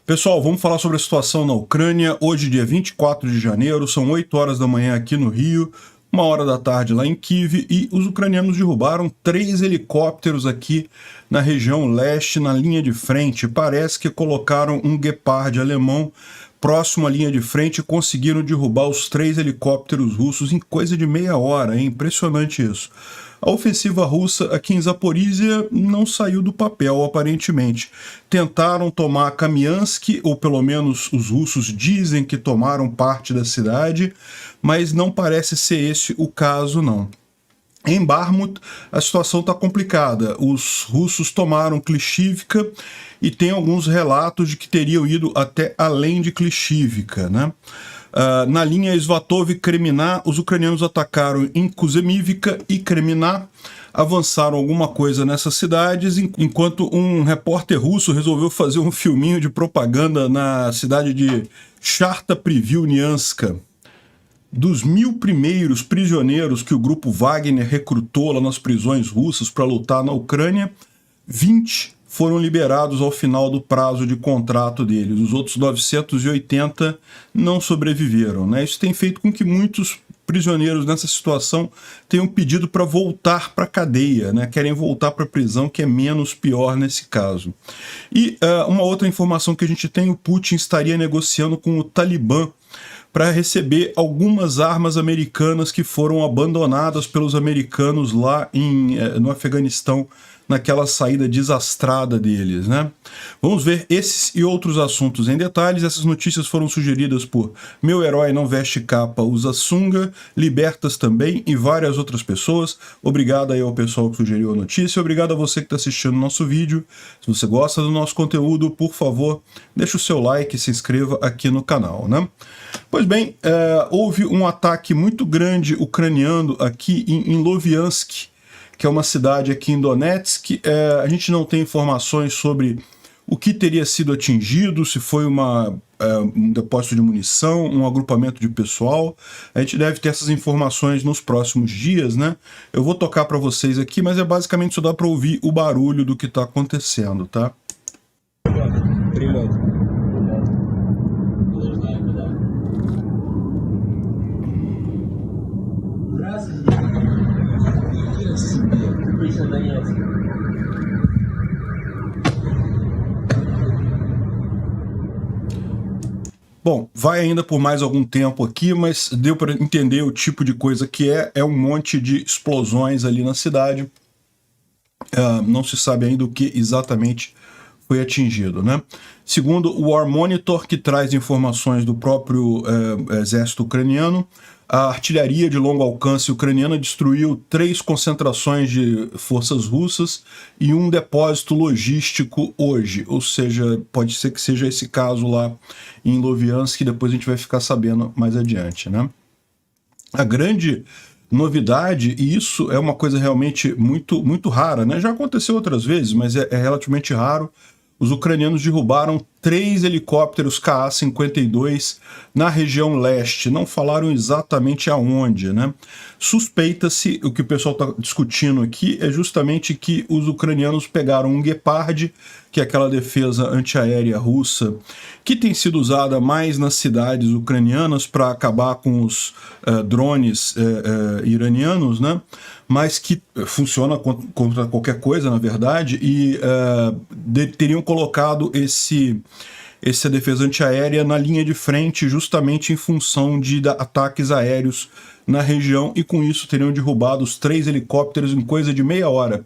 Pessoal, vamos falar sobre a situação na Ucrânia. Hoje, dia 24 de janeiro, são 8 horas da manhã aqui no Rio, 1 hora da tarde lá em Kyiv, e os ucranianos derrubaram 3 helicópteros aqui na região leste, na linha de frente. Parece que colocaram um Gepard alemão próximo à linha de frente e conseguiram derrubar os 3 helicópteros russos em coisa de meia hora. É impressionante isso. A ofensiva russa aqui em Zaporizhia não saiu do papel, aparentemente. Tentaram tomar Kamiansk, ou pelo menos os russos dizem que tomaram parte da cidade, mas não parece ser esse o caso, não. Em Bakhmut, a situação está complicada. Os russos tomaram Klishchiivka e tem alguns relatos de que teriam ido até além de Klishchiivka, né? Na linha Svatov-Kremina, os ucranianos atacaram em Kuzemivka e Kremina, avançaram alguma coisa nessas cidades, enquanto um repórter russo resolveu fazer um filminho de propaganda na cidade de Charta-Privilnyanska. Dos 1.000 primeiros prisioneiros que o grupo Wagner recrutou lá nas prisões russas para lutar na Ucrânia, 20 foram liberados ao final do prazo de contrato deles. Os outros 980 não sobreviveram, né? Isso tem feito com que muitos prisioneiros nessa situação tenham pedido para voltar para a cadeia, né? Querem voltar para a prisão, que é menos pior nesse caso. E uma outra informação que a gente tem, o Putin estaria negociando com o Talibã para receber algumas armas americanas que foram abandonadas pelos americanos lá no Afeganistão, naquela saída desastrada deles, né? Vamos ver esses e outros assuntos em detalhes. Essas notícias foram sugeridas por Meu Herói Não Veste Capa, Usa Sunga, Libertas também e várias outras pessoas. Obrigado aí ao pessoal que sugeriu a notícia. Obrigado a você que está assistindo o nosso vídeo. Se você gosta do nosso conteúdo, por favor, deixe o seu like e se inscreva aqui no canal, né? Pois bem, houve um ataque muito grande ucraniano aqui em Loviansk, que é uma cidade aqui em Donetsk. A gente não tem informações sobre o que teria sido atingido, se foi um depósito de munição, um agrupamento de pessoal. A gente deve ter essas informações nos próximos dias, né? Eu vou tocar para vocês aqui, mas basicamente só dá para ouvir o barulho do que está acontecendo, tá? Bom, vai ainda por mais algum tempo aqui, mas deu para entender o tipo de coisa que é um monte de explosões ali na cidade. Não se sabe ainda o que exatamente foi atingido, né? Segundo o War Monitor, que traz informações do próprio exército ucraniano, a artilharia de longo alcance ucraniana destruiu 3 concentrações de forças russas e um depósito logístico hoje. Ou seja, pode ser que seja esse caso lá em Loviansk, que depois a gente vai ficar sabendo mais adiante, né? A grande novidade, e isso é uma coisa realmente muito rara, né? Já aconteceu outras vezes, mas é relativamente raro. Os ucranianos derrubaram 3 helicópteros Ka-52 na região leste. Não falaram exatamente aonde, né? Suspeita-se, o que o pessoal está discutindo aqui, é justamente que os ucranianos pegaram um Gepard, que é aquela defesa antiaérea russa, que tem sido usada mais nas cidades ucranianas para acabar com os drones iranianos, né? Mas que funciona contra qualquer coisa, na verdade, e teriam colocado essa defesa antiaérea na linha de frente justamente em função de ataques aéreos na região, e com isso teriam derrubado os 3 helicópteros em coisa de meia hora.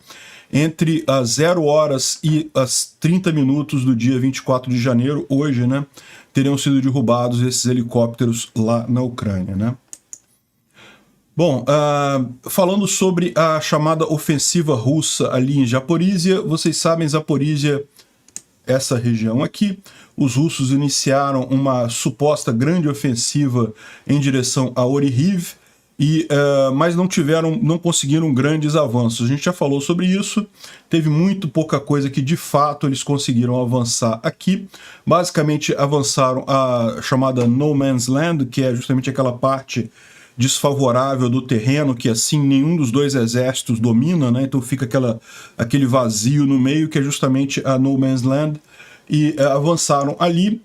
Entre as 0 horas e as 30 minutos do dia 24 de janeiro, hoje, né, teriam sido derrubados esses helicópteros lá na Ucrânia, né? Bom, falando sobre a chamada ofensiva russa ali em Zaporizhia, vocês sabem, Zaporizhia, essa região aqui, os russos iniciaram uma suposta grande ofensiva em direção a Oryhiv, mas não conseguiram grandes avanços. A gente já falou sobre isso, teve muito pouca coisa que de fato eles conseguiram avançar aqui. Basicamente avançaram a chamada No Man's Land, que é justamente aquela parte desfavorável do terreno, que assim nenhum dos dois exércitos domina, né? Então fica aquele vazio no meio, que é justamente a No Man's Land. e avançaram ali,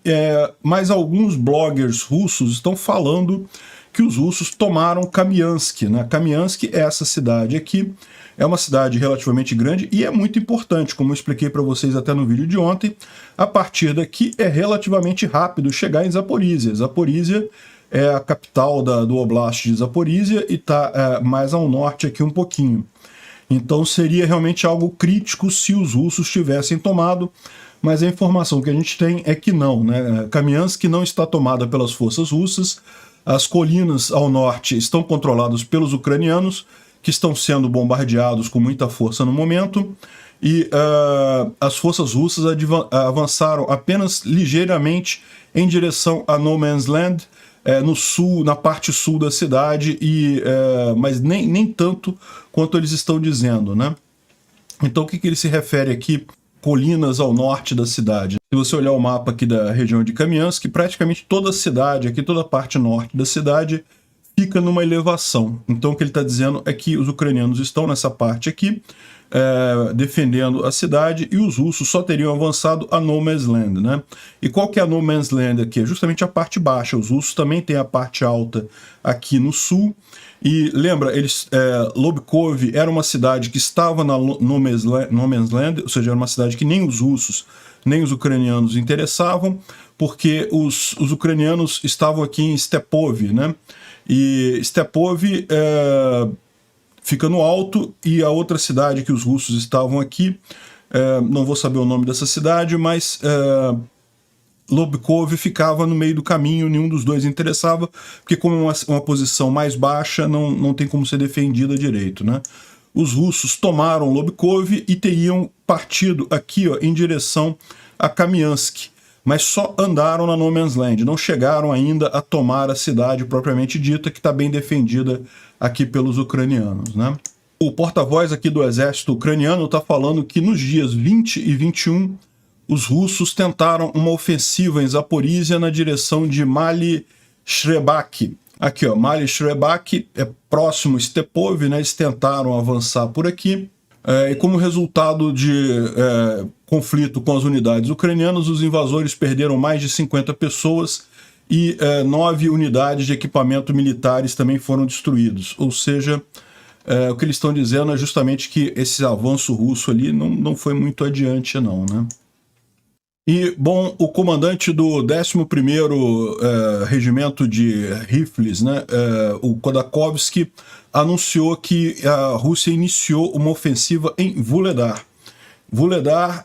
mas alguns bloggers russos estão falando que os russos tomaram Kamiansk, né? Kamiansk é essa cidade aqui, é uma cidade relativamente grande e é muito importante, como eu expliquei para vocês até no vídeo de ontem. A partir daqui é relativamente rápido chegar em Zaporizhia. Zaporizhia é a capital do Oblast de Zaporizhia e está mais ao norte aqui um pouquinho. Então seria realmente algo crítico se os russos tivessem tomado, mas a informação que a gente tem é que não, né? Kamiansk não está tomada pelas forças russas, as colinas ao norte estão controladas pelos ucranianos, que estão sendo bombardeados com muita força no momento, e as forças russas avançaram apenas ligeiramente em direção a No Man's Land, no sul, na parte sul da cidade, mas nem tanto quanto eles estão dizendo, né? Então o que ele se refere aqui? Colinas ao norte da cidade. Se você olhar o mapa aqui da região de Kamiansk, praticamente toda a cidade, aqui toda a parte norte da cidade, fica numa elevação. Então o que ele está dizendo é que os ucranianos estão nessa parte aqui, defendendo a cidade, e os russos só teriam avançado a No Man's Land, né? E qual que é a No Man's Land aqui? É justamente a parte baixa. Os russos também têm a parte alta aqui no sul. E lembra, Lobkov era uma cidade que estava na No Man's Land, ou seja, era uma cidade que nem os russos, nem os ucranianos interessavam, porque os ucranianos estavam aqui em Stepov, né? E Stepov fica no alto, e a outra cidade que os russos estavam aqui, não vou saber o nome dessa cidade, mas Lobkov ficava no meio do caminho, nenhum dos dois interessava, porque como é uma posição mais baixa, não tem como ser defendida direito, né? Os russos tomaram Lobkov e teriam partido aqui, ó, em direção a Kamiansk, mas só andaram na No Man's Land, não chegaram ainda a tomar a cidade propriamente dita, que está bem defendida aqui pelos ucranianos, né? O porta-voz aqui do exército ucraniano está falando que nos dias 20 e 21, os russos tentaram uma ofensiva em Zaporizhia na direção de Mali Shrebak. Aqui, ó, Mali Shrebak é próximo a Stepov, né? Eles tentaram avançar por aqui. E como resultado de conflito com as unidades ucranianas, os invasores perderam mais de 50 pessoas e 9 unidades de equipamento militares também foram destruídos. Ou seja, o que eles estão dizendo é justamente que esse avanço russo ali não foi muito adiante, não, né? E, bom, o comandante do 11º Regimento de Rifles, né, o Khodakovsky, anunciou que a Rússia iniciou uma ofensiva em Vuhledar. Vuhledar,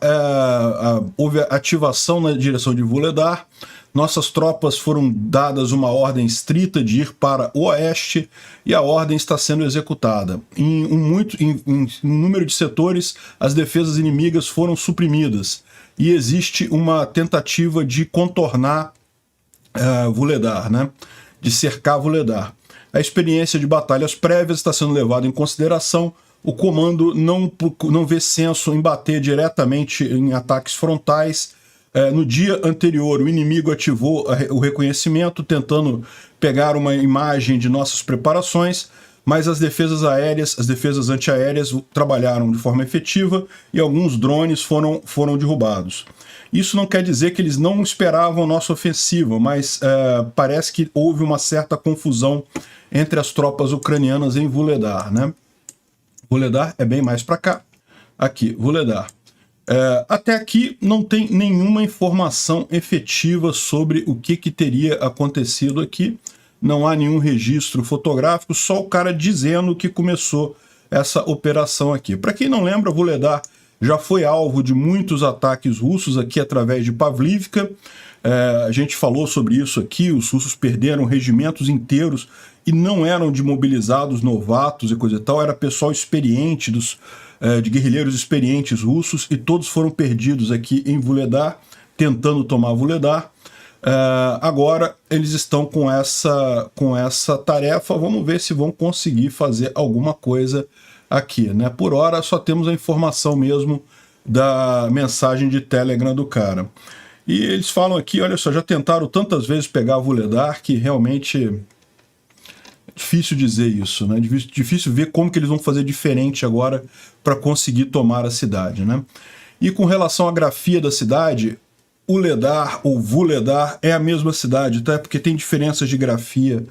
houve ativação na direção de Vuhledar, nossas tropas foram dadas uma ordem estrita de ir para o oeste, e a ordem está sendo executada. Em um número de setores, as defesas inimigas foram suprimidas, e existe uma tentativa de contornar Vuhledar, né? De cercar Vuhledar. A experiência de batalhas prévias está sendo levada em consideração. O comando não vê senso em bater diretamente em ataques frontais. No dia anterior, o inimigo ativou o reconhecimento, tentando pegar uma imagem de nossas preparações, mas as defesas aéreas, as defesas antiaéreas trabalharam de forma efetiva e alguns drones foram derrubados. Isso não quer dizer que eles não esperavam nossa ofensiva, mas parece que houve uma certa confusão entre as tropas ucranianas em Vuhledar, né? Vuhledar é bem mais para cá. Aqui, Vuhledar. Até aqui não tem nenhuma informação efetiva sobre o que teria acontecido aqui. Não há nenhum registro fotográfico, só o cara dizendo que começou essa operação aqui. Para quem não lembra, Vuhledar já foi alvo de muitos ataques russos aqui através de Pavlivka. A gente falou sobre isso aqui, os russos perderam regimentos inteiros e não eram de mobilizados novatos e coisa e tal, era pessoal experiente, de guerrilheiros experientes russos, e todos foram perdidos aqui em Vuhledar, tentando tomar Vuhledar. Agora eles estão com essa tarefa, vamos ver se vão conseguir fazer alguma coisa aqui, né? Por hora só temos a informação mesmo da mensagem de Telegram do cara. E eles falam aqui, olha só, já tentaram tantas vezes pegar Vuhledar que realmente é difícil dizer isso, né? Difícil ver como que eles vão fazer diferente agora para conseguir tomar a cidade, né? E com relação à grafia da cidade, Uledar ou Vuledar é a mesma cidade, tá? Porque tem diferenças de grafia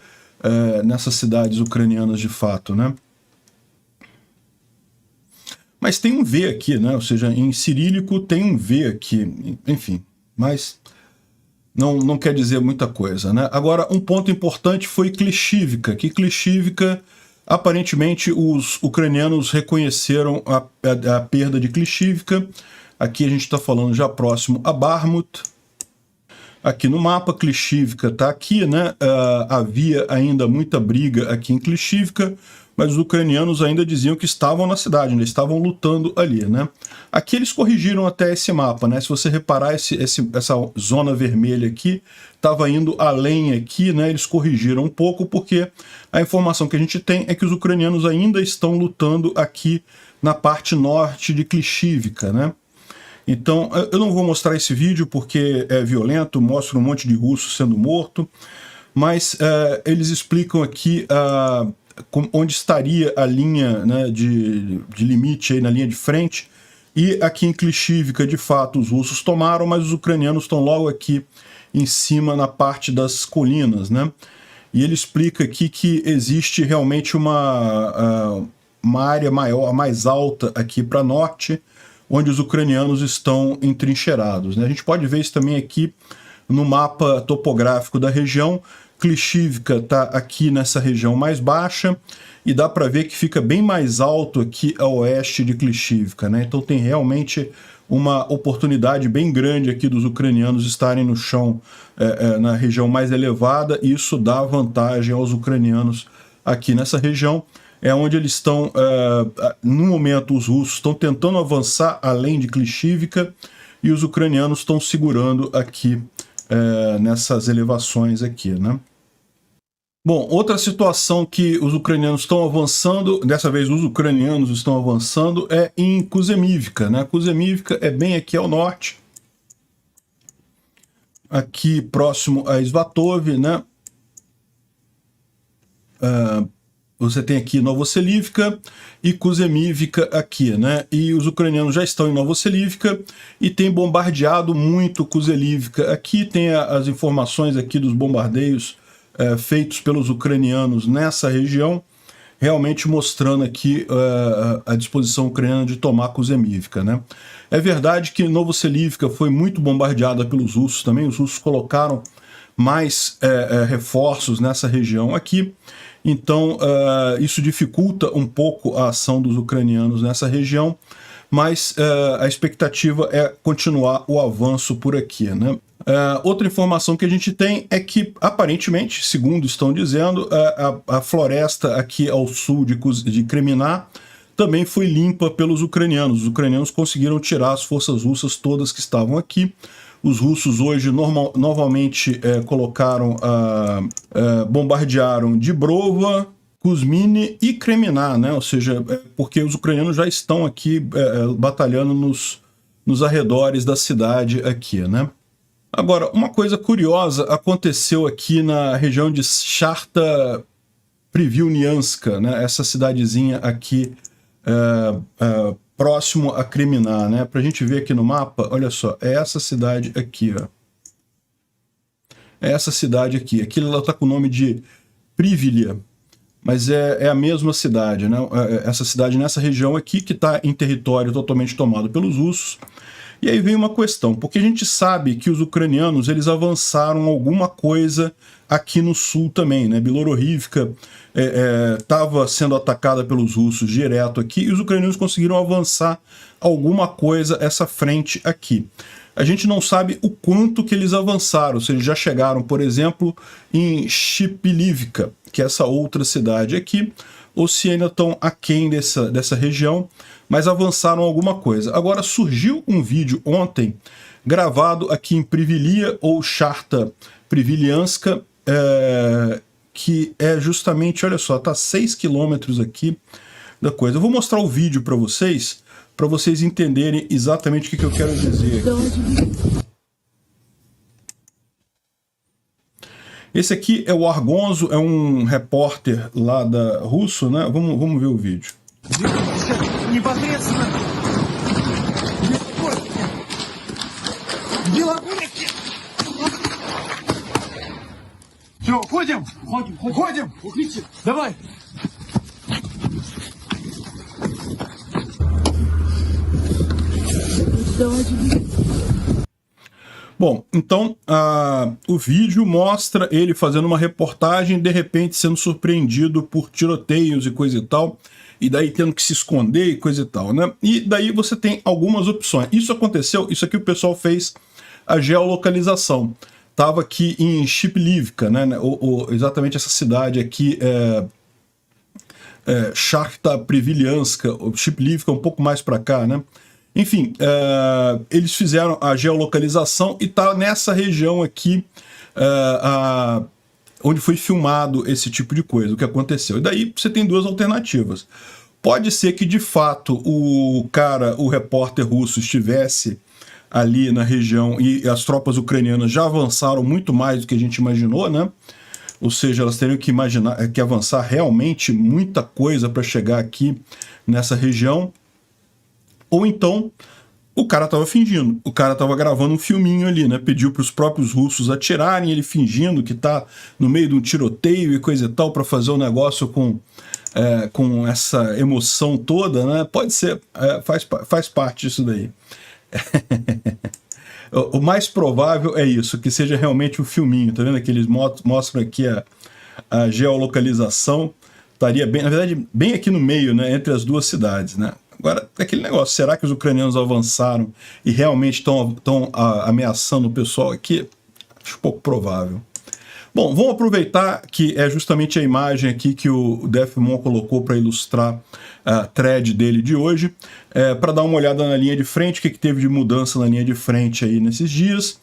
nessas cidades ucranianas de fato, né? Mas tem um V aqui, né? Ou seja, em cirílico tem um V aqui, enfim, mas não quer dizer muita coisa, né? Agora, um ponto importante foi Klishivka, que Klishivka, aparentemente, os ucranianos reconheceram a perda de Klishivka. Aqui a gente está falando já próximo a Bakhmut. Aqui no mapa, Klishivka está aqui, né? Havia ainda muita briga aqui em Klishivka, mas os ucranianos ainda diziam que estavam na cidade, né? Estavam lutando ali, né? Aqui eles corrigiram até esse mapa, né? Se você reparar, essa zona vermelha aqui estava indo além aqui, né? Eles corrigiram um pouco, porque a informação que a gente tem é que os ucranianos ainda estão lutando aqui na parte norte de Klishivka, né? Então, eu não vou mostrar esse vídeo porque é violento, mostra um monte de russo sendo morto, mas eles explicam aqui onde estaria a linha, né, de limite aí na linha de frente, e aqui em Klishivka, de fato, os russos tomaram, mas os ucranianos estão logo aqui em cima, na parte das colinas, né? E ele explica aqui que existe realmente uma área maior, mais alta aqui para norte, onde os ucranianos estão entrincheirados, né? A gente pode ver isso também aqui no mapa topográfico da região. Klishivka está aqui nessa região mais baixa, e dá para ver que fica bem mais alto aqui a oeste de Klishivka, né? Então tem realmente uma oportunidade bem grande aqui dos ucranianos estarem no chão na região mais elevada, e isso dá vantagem aos ucranianos aqui nessa região. É onde eles estão, no momento, os russos estão tentando avançar além de Klishivka, e os ucranianos estão segurando aqui nessas elevações aqui, né? Bom, outra situação que os ucranianos estão avançando, dessa vez os ucranianos estão avançando, é em Kuzemivka, né? Kuzemivka é bem aqui ao norte, aqui próximo a Svatov, né? Você tem aqui Novoselivka e Kuzemivka aqui, né? E os ucranianos já estão em Novoselivka e têm bombardeado muito Kuzemivka. Aqui tem as informações aqui dos bombardeios feitos pelos ucranianos nessa região, realmente mostrando aqui a disposição ucraniana de tomar Kuzemivka, né? É verdade que Novoselivka foi muito bombardeada pelos russos também. Os russos colocaram mais reforços nessa região aqui. Então, isso dificulta um pouco a ação dos ucranianos nessa região, mas a expectativa é continuar o avanço por aqui, né? Outra informação que a gente tem é que, aparentemente, segundo estão dizendo, a floresta aqui ao sul de Kremina também foi limpa pelos ucranianos. Os ucranianos conseguiram tirar as forças russas todas que estavam aqui. Os russos hoje novamente bombardearam Dibrova, Kuzmini e Kremina, né? Ou seja, porque os ucranianos já estão aqui batalhando nos arredores da cidade aqui, né? Agora, uma coisa curiosa aconteceu aqui na região de Sharta Privilnianska, né? Essa cidadezinha aqui próximo a Kremina, né? Pra gente ver aqui no mapa, olha só, é essa cidade aqui, ó. É essa cidade aqui. Aqui ela tá com o nome de Privilia, mas é a mesma cidade, né? Essa cidade nessa região aqui que está em território totalmente tomado pelos russos. E aí vem uma questão, porque a gente sabe que os ucranianos eles avançaram alguma coisa aqui no sul também, né? Bielorrivka estava sendo atacada pelos russos direto aqui, e os ucranianos conseguiram avançar alguma coisa essa frente aqui. A gente não sabe o quanto que eles avançaram, se eles já chegaram, por exemplo, em Shipilivka, que é essa outra cidade aqui, ou se ainda estão aquém dessa região, mas avançaram alguma coisa. Agora, surgiu um vídeo ontem, gravado aqui em Privilia, ou Sharta Privilyanska, que é justamente, olha só, tá 6 quilômetros aqui da coisa. Eu vou mostrar o vídeo para vocês entenderem exatamente o que eu quero dizer aqui. Esse aqui é o Argonzo, é um repórter lá da russo, né? Vamos ver o vídeo. Все, ходим? Ходим. Уходите. Давай. Bom, então o vídeo mostra ele fazendo uma reportagem, de repente sendo surpreendido por tiroteios e coisa e tal, e daí tendo que se esconder e coisa e tal, né? E daí você tem algumas opções. Isso aconteceu, isso aqui o pessoal fez a geolocalização. Estava aqui em Shiplivka, né? Exatamente essa cidade aqui Shakhta Privilyanska, Shiplivka um pouco mais para cá, né? Enfim, eles fizeram a geolocalização e está nessa região aqui onde foi filmado esse tipo de coisa, o que aconteceu. E daí você tem duas alternativas. Pode ser que, de fato, o repórter russo estivesse ali na região e as tropas ucranianas já avançaram muito mais do que a gente imaginou, né? Ou seja, elas teriam que avançar realmente muita coisa para chegar aqui nessa região. Ou então, o cara estava fingindo, o cara estava gravando um filminho ali, né? Pediu para os próprios russos atirarem, ele fingindo que está no meio de um tiroteio e coisa e tal, para fazer um negócio com essa emoção toda, né? Pode ser, faz parte disso daí. O mais provável é isso, que seja realmente um filminho, tá vendo que eles mostram aqui a geolocalização, estaria bem, na verdade, bem aqui no meio, né? Entre as duas cidades, né? Agora, aquele negócio, será que os ucranianos avançaram e realmente estão ameaçando o pessoal aqui? Acho pouco provável. Bom, vamos aproveitar que é justamente a imagem aqui que o Defmon colocou para ilustrar a thread dele de hoje, para dar uma olhada na linha de frente, o que teve de mudança na linha de frente aí nesses dias.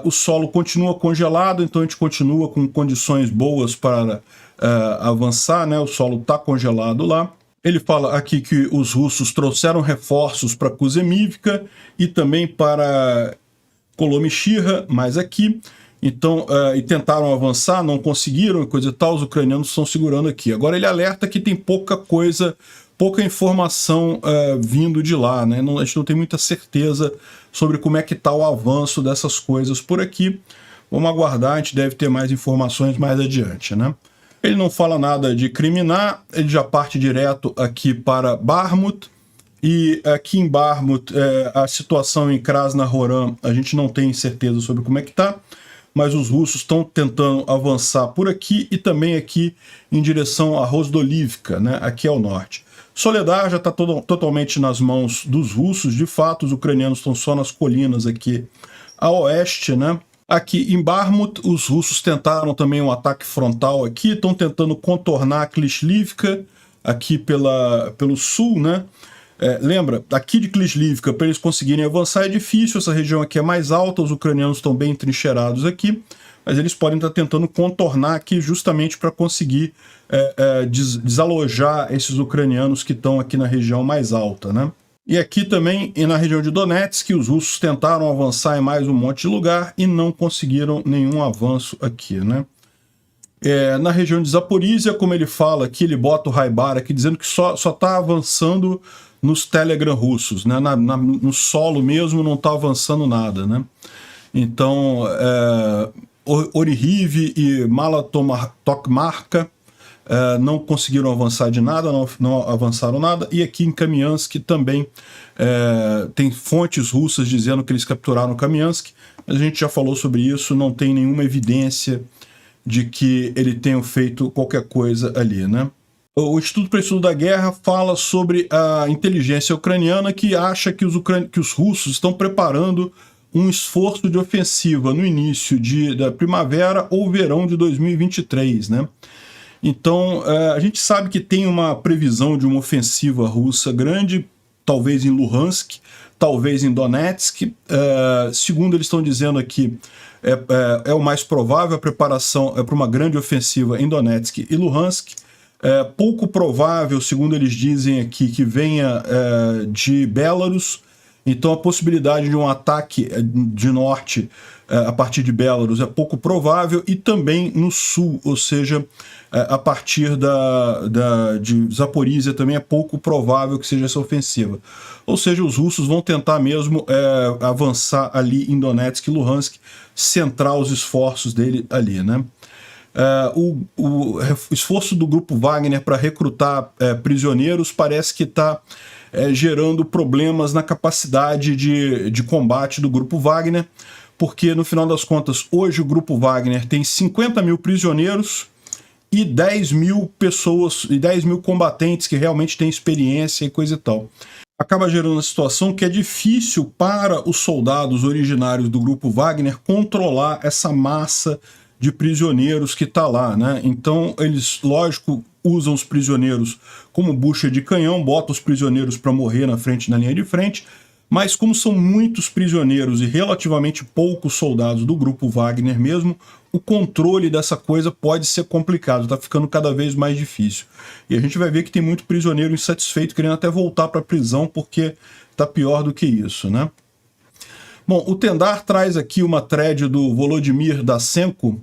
O solo continua congelado, então a gente continua com condições boas para avançar, né? O solo está congelado lá. Ele fala aqui que os russos trouxeram reforços para Kuzemivka e também para Kolomyshchyra, mais aqui. Então, e tentaram avançar, não conseguiram, coisa e tal, os ucranianos estão segurando aqui. Agora ele alerta que tem pouca informação vindo de lá, né? A gente não tem muita certeza sobre como é que está o avanço dessas coisas por aqui. Vamos aguardar, a gente deve ter mais informações mais adiante, né? Ele não fala nada de Kriminá, ele já parte direto aqui para Bakhmut, e aqui em Bakhmut, a situação em Krasnohoram, a gente não tem certeza sobre como é que está, mas os russos estão tentando avançar por aqui e também aqui em direção a Rozdolivka, né, aqui ao norte. Soledar já está totalmente nas mãos dos russos, de fato, os ucranianos estão só nas colinas aqui a oeste, né? Aqui em Bakhmut, os russos tentaram também um ataque frontal aqui, estão tentando contornar Klishchivka aqui pelo sul, né? Lembra, aqui de Klishchivka, para eles conseguirem avançar é difícil, essa região aqui é mais alta, os ucranianos estão bem trincheirados aqui, mas eles podem estar tentando contornar aqui justamente para conseguir desalojar esses ucranianos que estão aqui na região mais alta, né? E aqui também, na região de Donetsk, os russos tentaram avançar em mais um monte de lugar e não conseguiram nenhum avanço aqui, né? Na região de Zaporizhia, como ele fala aqui, ele bota o Raibar aqui dizendo que só está avançando nos Telegram russos, né? No solo mesmo não está avançando nada, né? Então, Orihiv e Malatokmarka não conseguiram avançar de nada, não avançaram nada, e aqui em Kamiansk também tem fontes russas dizendo que eles capturaram Kamiansk, mas a gente já falou sobre isso, não tem nenhuma evidência de que ele tenha feito qualquer coisa ali, né? O Instituto para o Estudo da Guerra fala sobre a inteligência ucraniana que acha que os russos estão preparando um esforço de ofensiva no início da primavera ou verão de 2023, né? Então, a gente sabe que tem uma previsão de uma ofensiva russa grande, talvez em Luhansk, talvez em Donetsk. Segundo eles estão dizendo aqui, é o mais provável, a preparação é para uma grande ofensiva em Donetsk e Luhansk. Pouco provável, segundo eles dizem aqui, que venha de Belarus. Então a possibilidade de um ataque de norte a partir de Belarus é pouco provável, e também no sul, ou seja, a partir de Zaporizhia também é pouco provável que seja essa ofensiva. Ou seja, os russos vão tentar mesmo avançar ali em Donetsk e Luhansk, centrar os esforços dele ali, né? O esforço do Grupo Wagner para recrutar prisioneiros parece que está gerando problemas na capacidade de combate do Grupo Wagner, porque no final das contas, hoje o Grupo Wagner tem 50 mil prisioneiros e 10 mil pessoas, e 10 mil combatentes que realmente têm experiência e coisa e tal. Acaba gerando uma situação que é difícil para os soldados originários do Grupo Wagner controlar essa massa de prisioneiros que está lá, né? Então eles, lógico, usam os prisioneiros como bucha de canhão, botam os prisioneiros para morrer na linha de frente, mas como são muitos prisioneiros e relativamente poucos soldados do Grupo Wagner mesmo, o controle dessa coisa pode ser complicado, está ficando cada vez mais difícil. E a gente vai ver que tem muito prisioneiro insatisfeito, querendo até voltar para a prisão, porque está pior do que isso, né? Bom, o Tendar traz aqui uma thread do Volodymyr Dasenko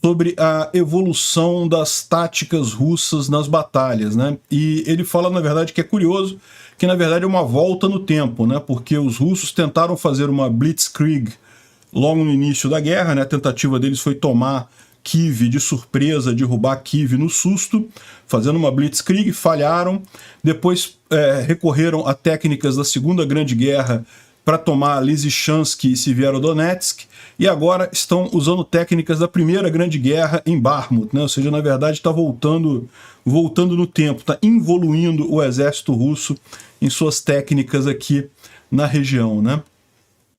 sobre a evolução das táticas russas nas batalhas, né? E ele fala, na verdade, que é curioso, que na verdade é uma volta no tempo, né? Porque os russos tentaram fazer uma blitzkrieg logo no início da guerra, né? A tentativa deles foi tomar Kiev de surpresa, derrubar Kiev no susto, fazendo uma blitzkrieg, falharam, depois recorreram a técnicas da Segunda Grande Guerra para tomar Lysychansk e Severodonetsk, e agora estão usando técnicas da Primeira Grande Guerra em Bakhmut, né? Ou seja, na verdade está voltando no tempo, está involuindo o exército russo em suas técnicas aqui na região, né?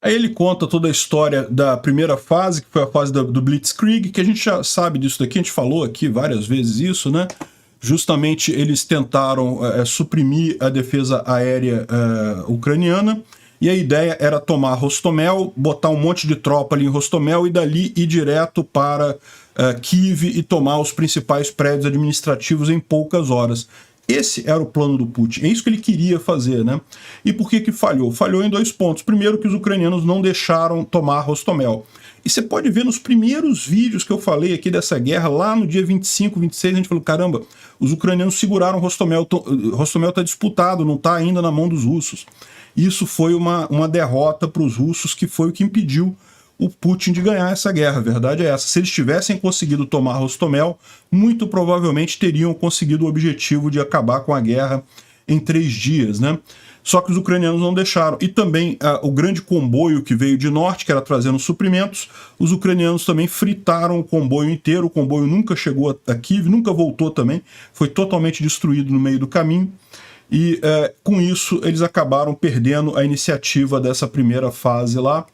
Aí ele conta toda a história da primeira fase, que foi a fase do Blitzkrieg, que a gente já sabe disso daqui, a gente falou aqui várias vezes isso, né? Justamente eles tentaram suprimir a defesa aérea ucraniana, e a ideia era tomar Hostomel, botar um monte de tropa ali em Hostomel e dali ir direto para Kiev e tomar os principais prédios administrativos em poucas horas. Esse era o plano do Putin, é isso que ele queria fazer, né? E por que falhou? Falhou em 2 pontos. Primeiro, que os ucranianos não deixaram tomar Hostomel. E você pode ver nos primeiros vídeos que eu falei aqui dessa guerra, lá no dia 25, 26, a gente falou, caramba, os ucranianos seguraram Hostomel, Hostomel está disputado, não está ainda na mão dos russos. Isso foi uma derrota para os russos, que foi o que impediu o Putin de ganhar essa guerra. A verdade é essa. Se eles tivessem conseguido tomar Hostomel, muito provavelmente teriam conseguido o objetivo de acabar com a guerra em 3 dias, né? Só que os ucranianos não deixaram. E também o grande comboio que veio de norte, que era trazendo suprimentos, os ucranianos também fritaram o comboio inteiro. O comboio nunca chegou a Kiev, nunca voltou também. Foi totalmente destruído no meio do caminho. E com isso eles acabaram perdendo a iniciativa dessa primeira fase lá.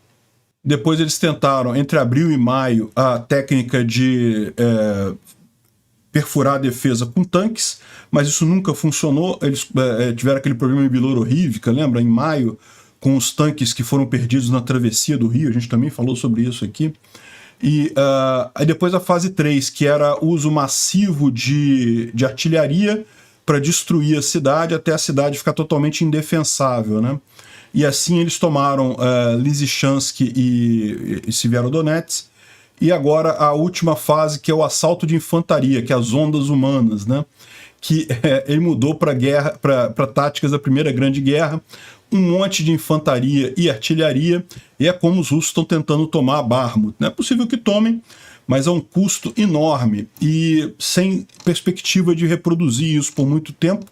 Depois eles tentaram, entre abril e maio, a técnica de perfurar a defesa com tanques, mas isso nunca funcionou. Eles tiveram aquele problema em Bilororivka, lembra? Em maio, com os tanques que foram perdidos na travessia do rio, a gente também falou sobre isso aqui. E aí depois a fase 3, que era uso massivo de artilharia para destruir a cidade, até a cidade ficar totalmente indefensável, né? E assim eles tomaram Lysychansk e Severodonetsk, e agora a última fase, que é o assalto de infantaria, que é as ondas humanas, né? Que ele mudou para táticas da Primeira Grande Guerra, um monte de infantaria e artilharia, e é como os russos estão tentando tomar Bakhmut. Não é possível que tomem, mas a um custo enorme e sem perspectiva de reproduzir isso por muito tempo,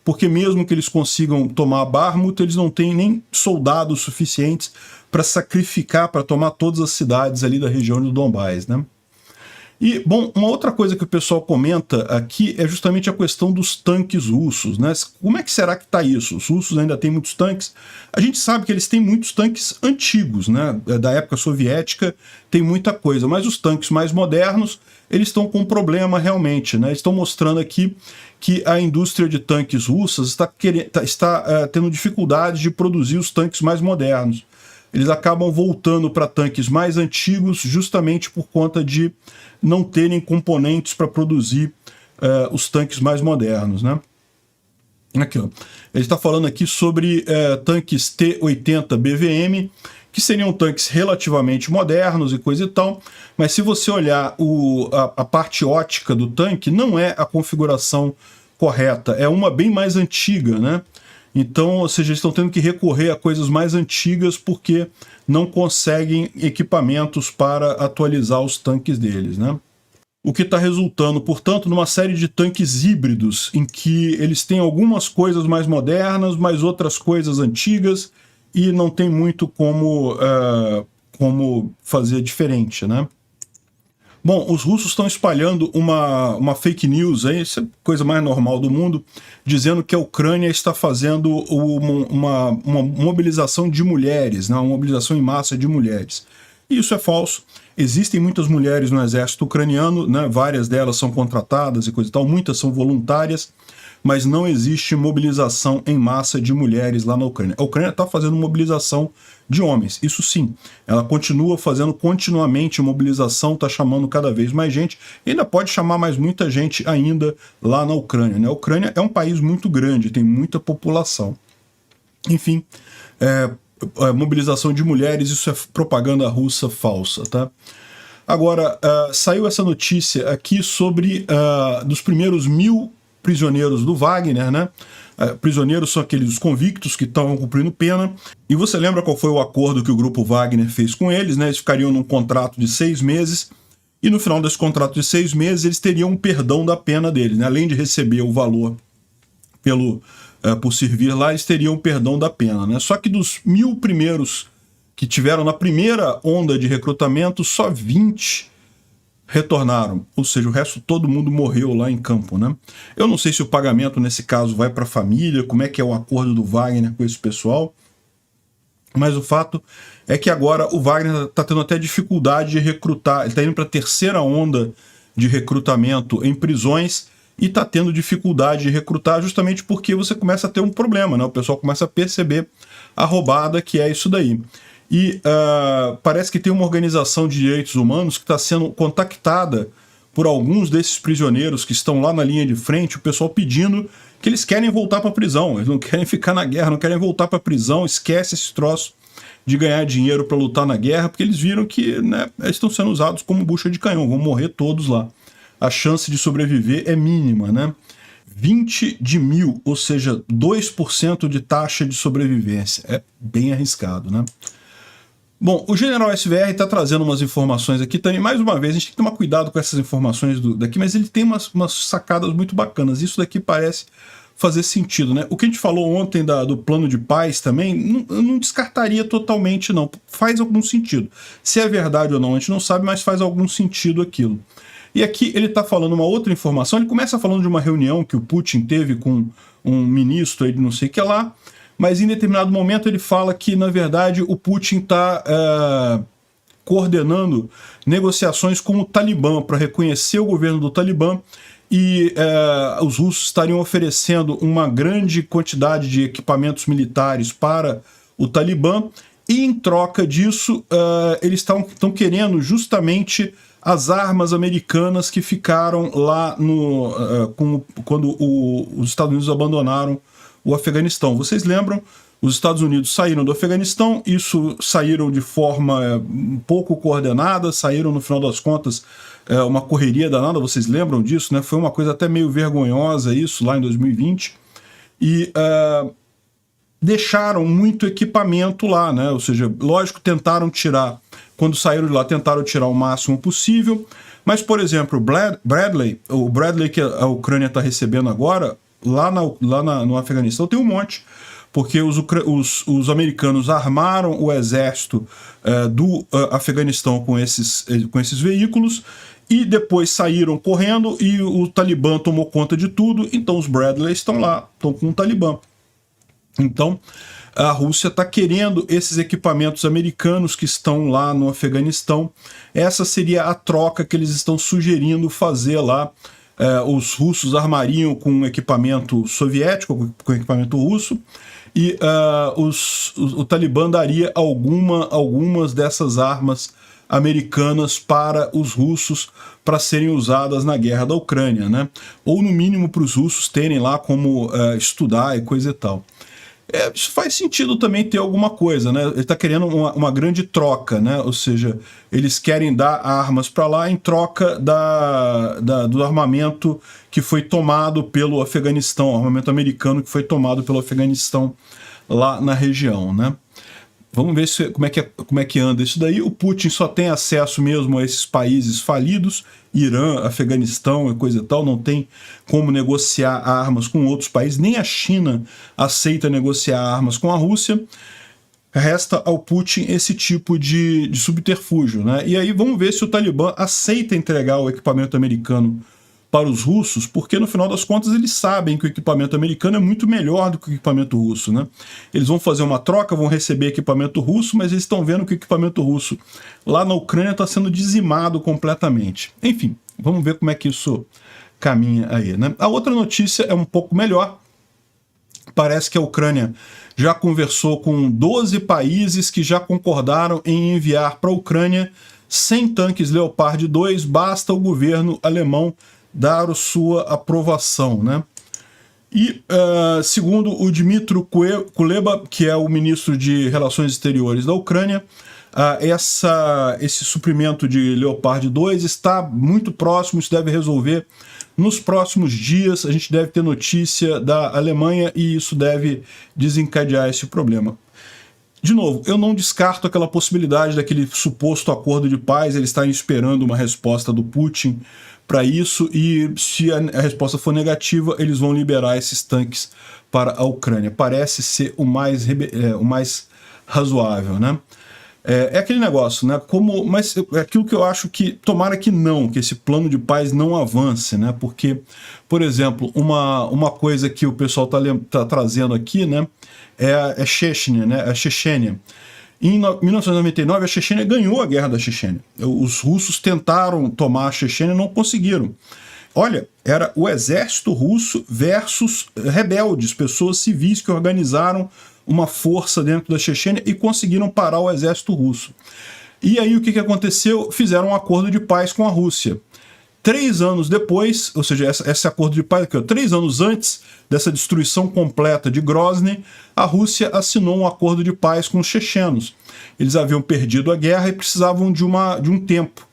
porque mesmo que eles consigam tomar Bakhmut, eles não têm nem soldados suficientes para sacrificar, para tomar todas as cidades ali da região do Donbás, né? E, bom, uma outra coisa que o pessoal comenta aqui é justamente a questão dos tanques russos, né? Como é que será que está isso? Os russos ainda têm muitos tanques. A gente sabe que eles têm muitos tanques antigos, né? Da época soviética tem muita coisa, mas os tanques mais modernos, eles estão com um problema realmente, né? Estão mostrando aqui que a indústria de tanques russas está tendo dificuldade de produzir os tanques mais modernos. Eles acabam voltando para tanques mais antigos justamente por conta de não terem componentes para produzir os tanques mais modernos, né? Aqui, ó. Ele está falando aqui sobre tanques T-80 BVM, que seriam tanques relativamente modernos e coisa e tal, mas se você olhar a parte ótica do tanque, não é a configuração correta, é uma bem mais antiga, né? Então, ou seja, eles estão tendo que recorrer a coisas mais antigas porque não conseguem equipamentos para atualizar os tanques deles, né? o que está resultando, portanto, numa série de tanques híbridos, em que eles têm algumas coisas mais modernas, mas outras coisas antigas, e não tem muito como fazer diferente, né? Bom, os russos estão espalhando uma fake news, aí, isso é a coisa mais normal do mundo, dizendo que a Ucrânia está fazendo uma mobilização de mulheres, né, uma mobilização em massa de mulheres. E isso é falso. Existem muitas mulheres no exército ucraniano, né, várias delas são contratadas e coisa e tal, muitas são voluntárias, mas não existe mobilização em massa de mulheres lá na Ucrânia. A Ucrânia está fazendo mobilização de homens, isso sim. Ela continua fazendo continuamente mobilização, está chamando cada vez mais gente, e ainda pode chamar mais muita gente ainda lá na Ucrânia, né? A Ucrânia é um país muito grande, tem muita população. Enfim, mobilização de mulheres, isso é propaganda russa falsa, tá? Agora, saiu essa notícia aqui sobre dos primeiros 1000 prisioneiros do Wagner, né? Prisioneiros são aqueles convictos que estão cumprindo pena. E você lembra qual foi o acordo que o grupo Wagner fez com eles, né? Eles ficariam num contrato de 6 meses, e no final desse contrato de 6 meses eles teriam um perdão da pena deles, né? Além de receber o valor por servir lá, eles teriam um perdão da pena, né? Só que dos 1000 primeiros que tiveram na primeira onda de recrutamento, só 20 retornaram, ou seja, o resto todo mundo morreu lá em campo, né? Eu não sei se o pagamento nesse caso vai para a família, como é que é o acordo do Wagner com esse pessoal, mas o fato é que agora o Wagner está tendo até dificuldade de recrutar, ele está indo para a terceira onda de recrutamento em prisões e está tendo dificuldade de recrutar justamente porque você começa a ter um problema, né? O pessoal começa a perceber a roubada que é isso daí. E parece que tem uma organização de direitos humanos que está sendo contactada por alguns desses prisioneiros que estão lá na linha de frente, o pessoal pedindo que eles querem voltar para a prisão, eles não querem ficar na guerra, não querem voltar para a prisão, esquece esse troço de ganhar dinheiro para lutar na guerra, porque eles viram que, né, eles estão sendo usados como bucha de canhão, vão morrer todos lá. A chance de sobreviver é mínima, né? 20 de 1000, ou seja, 2% de taxa de sobrevivência. É bem arriscado, né? Bom, o general SVR está trazendo umas informações aqui também. Mais uma vez, a gente tem que tomar cuidado com essas informações daqui, mas ele tem umas sacadas muito bacanas. Isso daqui parece fazer sentido, né? O que a gente falou ontem do plano de paz também, eu não descartaria totalmente, não. Faz algum sentido. Se é verdade ou não, a gente não sabe, mas faz algum sentido aquilo. E aqui ele está falando uma outra informação. Ele começa falando de uma reunião que o Putin teve com um ministro aí de não sei o que lá, mas em determinado momento ele fala que, na verdade, o Putin está coordenando negociações com o Talibã para reconhecer o governo do Talibã, e os russos estariam oferecendo uma grande quantidade de equipamentos militares para o Talibã, e em troca disso eles estão querendo justamente as armas americanas que ficaram lá quando os Estados Unidos abandonaram o Afeganistão. Vocês lembram? Os Estados Unidos saíram do Afeganistão, saíram de forma um pouco coordenada, saíram, no final das contas, uma correria danada, vocês lembram disso, né? Foi uma coisa até meio vergonhosa isso, lá em 2020, e deixaram muito equipamento lá, né? Ou seja, lógico, tentaram tirar, quando saíram de lá, tentaram tirar o máximo possível, mas, por exemplo, o Bradley que a Ucrânia está recebendo agora, lá no Afeganistão tem um monte, porque os americanos armaram o exército do Afeganistão com esses veículos, e depois saíram correndo e o Talibã tomou conta de tudo, então os Bradley estão lá, estão com o Talibã. Então a Rússia está querendo esses equipamentos americanos que estão lá no Afeganistão. Essa seria a troca que eles estão sugerindo fazer lá. Os russos armariam com equipamento soviético, com equipamento russo, e o Talibã daria algumas dessas armas americanas para os russos para serem usadas na guerra da Ucrânia, né? Ou no mínimo para os russos terem lá como estudar e coisa e tal. Isso faz sentido também ter alguma coisa, né? Ele está querendo uma grande troca, né? Ou seja, eles querem dar armas para lá em troca do armamento que foi tomado pelo Afeganistão, armamento americano que foi tomado pelo Afeganistão lá na região, né? Vamos ver como é que anda isso daí. O Putin só tem acesso mesmo a esses países falidos, Irã, Afeganistão e coisa e tal, não tem como negociar armas com outros países, nem a China aceita negociar armas com a Rússia. Resta ao Putin esse tipo de subterfúgio, né? E aí vamos ver se o Talibã aceita entregar o equipamento americano para os russos, porque no final das contas eles sabem que o equipamento americano é muito melhor do que o equipamento russo, né? Eles vão fazer uma troca, vão receber equipamento russo, mas eles estão vendo que o equipamento russo lá na Ucrânia está sendo dizimado completamente. Enfim, vamos ver como é que isso caminha aí, né? A outra notícia é um pouco melhor. Parece que a Ucrânia já conversou com 12 países que já concordaram em enviar para a Ucrânia 100 tanques Leopard 2, basta o governo alemão dar a sua aprovação, né? E, segundo o Dmytro Kuleba, que é o ministro de Relações Exteriores da Ucrânia, esse suprimento de Leopard 2 está muito próximo, isso deve resolver nos próximos dias, a gente deve ter notícia da Alemanha e isso deve desencadear esse problema. De novo, eu não descarto aquela possibilidade daquele suposto acordo de paz, eles estarem esperando uma resposta do Putin para isso, e se a resposta for negativa, eles vão liberar esses tanques para a Ucrânia. Parece ser o mais razoável, né? É aquele negócio, né? Mas é aquilo que eu acho que, tomara que esse plano de paz não avance, né? Porque, por exemplo, uma coisa que o pessoal tá trazendo aqui, né? É a Chechênia, né? A Chechênia. Em 1999, a Chechênia ganhou a guerra da Chechênia. Os russos tentaram tomar a Chechênia e não conseguiram. Olha, era o exército russo versus rebeldes, pessoas civis que organizaram uma força dentro da Chechênia e conseguiram parar o exército russo. E aí o que aconteceu? Fizeram um acordo de paz com a Rússia. 3 anos depois, ou seja, esse acordo de paz, 3 anos antes dessa destruição completa de Grozny, a Rússia assinou um acordo de paz com os chechenos. Eles haviam perdido a guerra e precisavam de um tempo.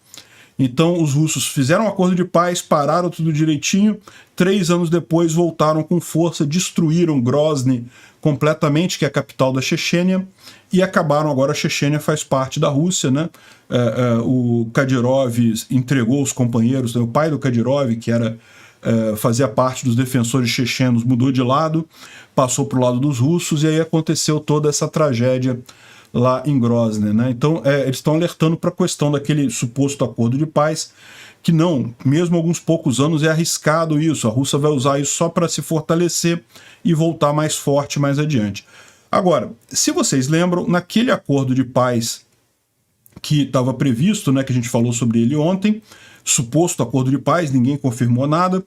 Então os russos fizeram um acordo de paz, pararam tudo direitinho, 3 anos depois voltaram com força, destruíram Grozny completamente, que é a capital da Chechênia, e acabaram. Agora a Chechênia faz parte da Rússia, né? O Kadyrov entregou os companheiros, né? O pai do Kadyrov, que fazia parte dos defensores chechenos, mudou de lado, passou para o lado dos russos, e aí aconteceu toda essa tragédia lá em Grozny, né? Então eles estão alertando para a questão daquele suposto acordo de paz, que não, mesmo alguns poucos anos é arriscado isso, a Rússia vai usar isso só para se fortalecer e voltar mais forte mais adiante. Agora, se vocês lembram, naquele acordo de paz que estava previsto, né, que a gente falou sobre ele ontem, suposto acordo de paz, ninguém confirmou nada,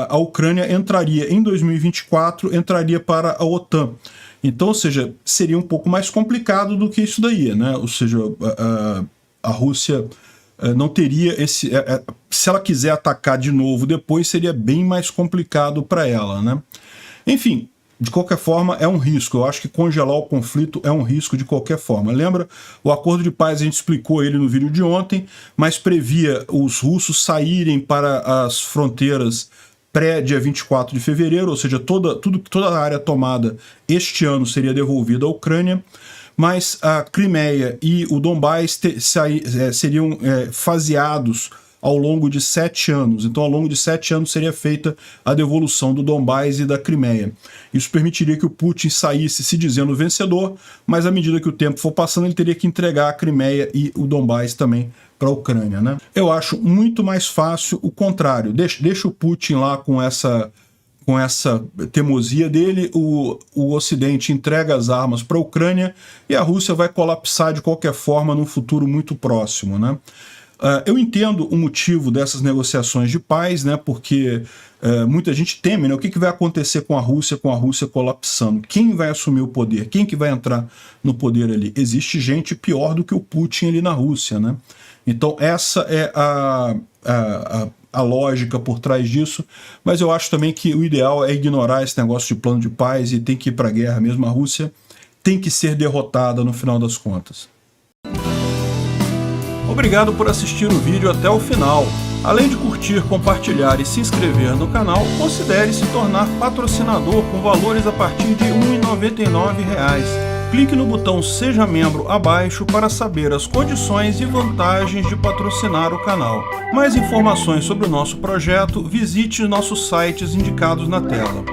a Ucrânia entraria em 2024, entraria para a OTAN. Então, ou seja, seria um pouco mais complicado do que isso daí, né? Ou seja, a Rússia não teria esse... se ela quiser atacar de novo depois, seria bem mais complicado para ela, né? Enfim, de qualquer forma, é um risco. Eu acho que congelar o conflito é um risco de qualquer forma. Lembra? O acordo de paz, a gente explicou ele no vídeo de ontem, mas previa os russos saírem para as fronteiras pré-dia 24 de fevereiro, ou seja, toda a área tomada este ano seria devolvida à Ucrânia, mas a Crimeia e o Donbás seriam faseados ao longo de 7 anos. Então, ao longo de 7 anos seria feita a devolução do Donbás e da Crimeia. Isso permitiria que o Putin saísse se dizendo vencedor, mas à medida que o tempo for passando, ele teria que entregar a Crimeia e o Donbás também para a Ucrânia, né? Eu acho muito mais fácil o contrário. Deixa o Putin lá com essa teimosia dele, o Ocidente entrega as armas para a Ucrânia e a Rússia vai colapsar de qualquer forma num futuro muito próximo, né? Eu entendo o motivo dessas negociações de paz, né? Porque muita gente teme, né? O que vai acontecer com a Rússia colapsando? Quem vai assumir o poder? Quem que vai entrar no poder ali? Existe gente pior do que o Putin ali na Rússia, né? Então essa é a lógica por trás disso, mas eu acho também que o ideal é ignorar esse negócio de plano de paz e tem que ir para a guerra mesmo. A Rússia tem que ser derrotada no final das contas. Obrigado por assistir o vídeo até o final. Além de curtir, compartilhar e se inscrever no canal, considere se tornar patrocinador com valores a partir de R$ 1,99. Clique no botão Seja Membro abaixo para saber as condições e vantagens de patrocinar o canal. Mais informações sobre o nosso projeto, visite nossos sites indicados na tela.